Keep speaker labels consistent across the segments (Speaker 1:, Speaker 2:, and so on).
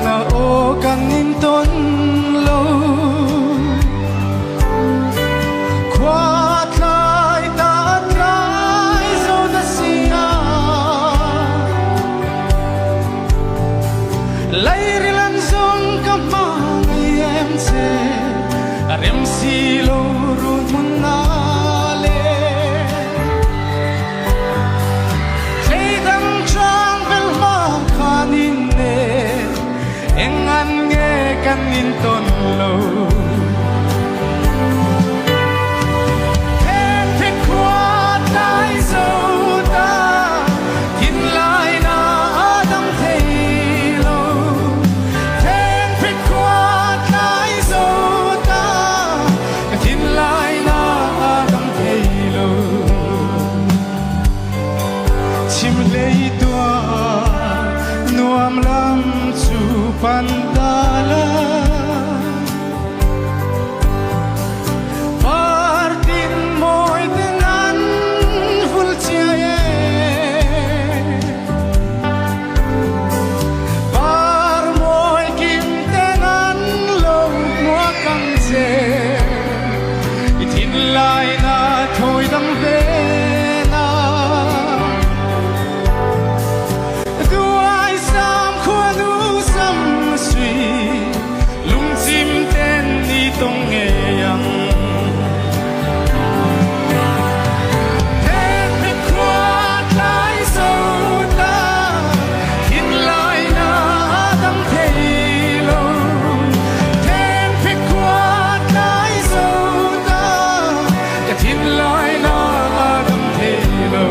Speaker 1: na o kanin ton lo quát lại ta trai zo na sia lai rilan zong kamang em se rem si lo ru mun na kanin ton lo em thích qua tai dâu ta tin lại na đắng thấy lo em thích qua tai dâu ta tin lại na đắng thấy lo chim lấy tua nuam lam chu pandala lại na thôi đắm về na tu ai sam khoa nu sam suy lung chim tên đi tông nghe yang em biết qua lại sâu ta in lại na đắm thấy lâu em biết qua lại sâu tin lại na đắm thấy lo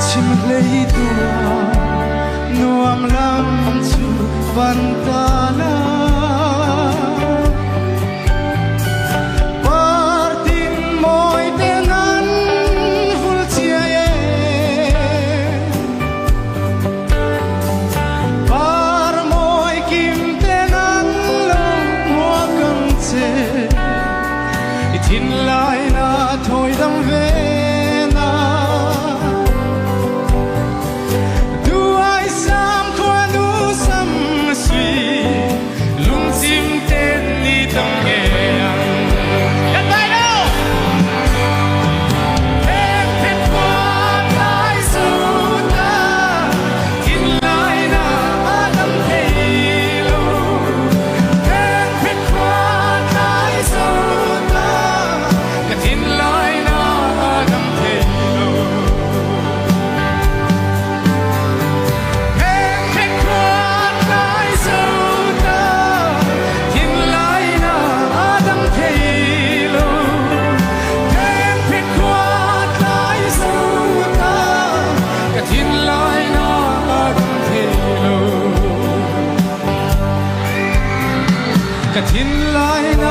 Speaker 1: chim lấy tua nuam lam chu pantala tin lại na thôi đắm về na tu ai sam khoa nu sam suy lung chim tên đi tông nghe đặt tay đâu em thích qua lại sâu ta tin lại na đắm thấy lo em thích qua lại sâu tin lại na đắm thấy lo em thích qua lại sâu ta tin lại na đắm thấy lo em thích qua lại sâu ta tin lại na đắm thấy lo tin lại